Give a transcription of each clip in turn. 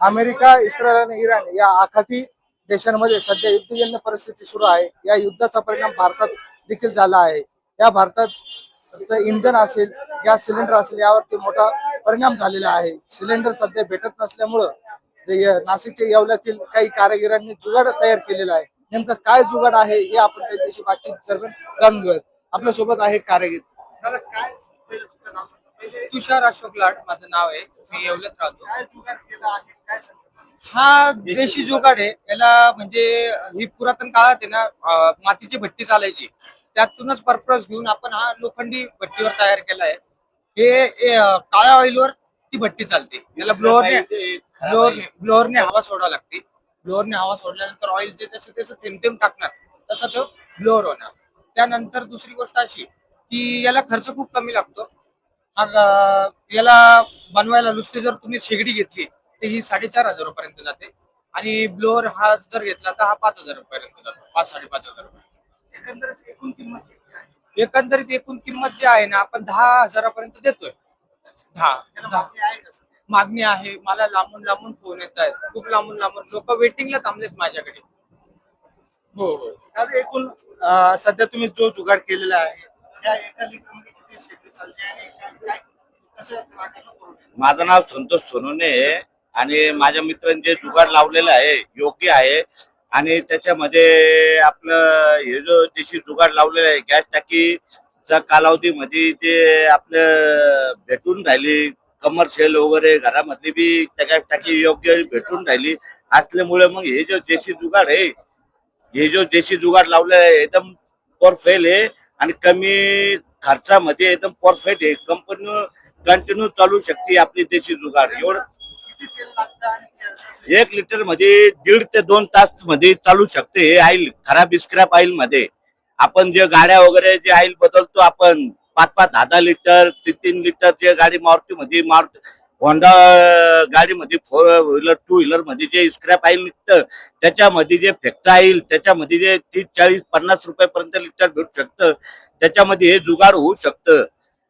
America, Israel आणि Iran या आखाती देशांमध्ये सध्या युद्धजन्य परिस्थिती सुरू आहे. या युद्धाचा परिणाम भारतात देखील झाला आहे. या भारतात इंधन असेल, गॅस सिलेंडर असेल यावरती मोठा परिणाम झालेला आहे. सिलेंडर सध्या भेटत नसल्यामुळं नाशिकच्या येवल्यातील काही कारागिरांनी जुगाड तयार केलेला आहे. नेमकं काय जुगाड आहे हे आपण त्यांच्याशी बातचीत दरम्यान जाणून घेऊयात. आपल्या सोबत आहे कारागीर. दादा काय पहिलं तुमचं नाव सांगा. पहिले तुषार अशोक लाड माझं नाव आहे. मी येवल्यात राहतो. काय जुगाड केला आहे काय सांगता? हा देशी जुगाड आहे. याला म्हणजे ही पुरातन काळात आहे ना, मातीची भट्टी चालायची. त्यातूनच पर्पज घेऊन आपण हा लोखंडी भट्टीवर तयार केला आहे. काळ्या ऑइलवर ती भट्टी चालते. याला ब्लोअरने हवा सोडावी लागते. ब्लोअरने हवा सोडल्यानंतर ऑइल जे जसं जसं थेंब थेंब टाकणार तसा तो ब्लोअर होणार. त्यानंतर दुसरी गोष्ट अशी की याला खर्च खूप कमी लागतो. याला बनवायला नुसती जर तुम्ही शेगडी घेतली तर ही 4,500 रुपयापर्यंत जाते आणि ब्लोअर हा जर घेतला तर हा 5,000 रुपयापर्यंत जातो. 5-5,500 रुपये एकंदरीत एकूण किंमत किती आहे? एकंदरीत. एकूण किंमत जी आहे ना, आपण 10,000पर्यंत देतोय. त्याला 10 मागणी आहे का सध्या? मागणी आहे. मला लांबून लांबून फोन येत आहेत. खूप लांबून लांबून लोक वेटिंगला थांबलेत माझ्याकडे. हो हो. तर एकूण सध्या तुम्ही जो जुगाड केलेला आहे त्या एका लिटरमध्ये किती शेगडी चालते आणि काय कसं ग्राहकांना पुरवठा? माझं नाव संतोष सोनवणे आहे आणि माझ्या मित्रांचे जुगाड लावलेलं आहे, योग्य आहे. आणि त्याच्यामध्ये आपलं हे जो देशी जुगाड लावलेला आहे, गॅस टाकीच्या कालावधीमध्ये जे आपलं भेटून राहिली कमर्शियल वगैरे घरामधली बी त्या गॅस टाकी योग्य भेटून राहिली असल्यामुळे मग हे जो देशी जुगाड लावलेला आहे एकदम परफेक्ट आहे आणि कमी खर्चामध्ये एकदम परफेक्ट आहे. कंपनी कंटिन्यू चालू शकते आपली देशी जुगाड. एवढं किती तेल लागतं आणि कसं? 1 लिटर मध्ये 1.5 ते 2 तास मध्ये चालू शकते. हे ऑइल खराब स्क्रॅप ऑइल मध्ये आपण जे गाड्या वगैरे जे ऑइल बदलतो आपण 5-5, 10 लिटर 3-3 लिटर जे गाडी मारुती होंडा गाडीमध्ये 4 व्हीलर 2 व्हीलर मध्ये जे स्क्रॅप ऑइल निघतं त्याच्यामध्ये जे फेकता येईल त्याच्यामध्ये जे 30-40-50 रुपयापर्यंत लिटर भेटू शकतं. त्याच्यामध्ये हे जुगाड होऊ शकतं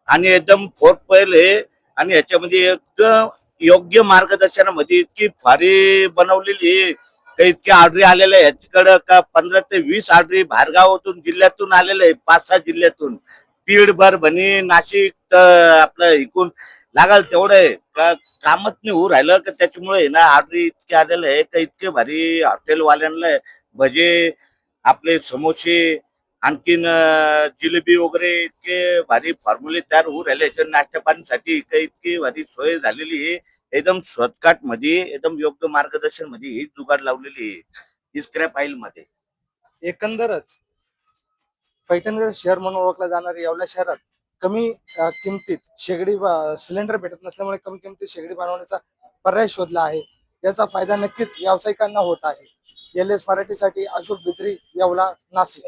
आणि एकदम फोरपेल आहे आणि ह्याच्यामध्ये एकदम योग्य मार्गदर्शनामध्ये इतकी भारी बनवलेली आहे. काही इतक्या ऑर्डरी आलेल्या आहे ह्याच्याकडं का 15 ते 20 ऑर्डरी बाहेरगावातून जिल्ह्यातून आलेल्या आहे. 5-6 जिल्ह्यातून बीड, परभणी, नाशिक आपलं इकून लागाल तेवढं आहे का कामच नाही होऊ राहिलं का त्याच्यामुळे ना ऑर्डरी इतके आलेले आहे का इतके भारी हॉटेलवाल्यांना भजे आपले समोसे आणखीन जिलेबी वगैरे इतके भारी फॉर्म्युले तयार होऊ राहिले नाश्ता पाणीसाठी काही इतकी भारी सोय झालेली आहे. एकदम शॉर्टकट मध्ये एकदम योग्य मार्गदर्शन मध्ये ही जुगाड लावलेली आहे स्क्रॅप ऑइल मध्ये. एकंदरच पैठण शहर म्हणून ओळखला जाणाऱ्या येवला शहरात कमी किमतीत सिलेंडर भेटत नसल्यामुळे कमी किमतीत शेगडी बनवण्याचा पर्याय शोधला आहे. याचा फायदा नक्कीच व्यावसायिकांना होत आहे. LS मराठीसाठी अशोक बिद्री, येवला, नाशिक.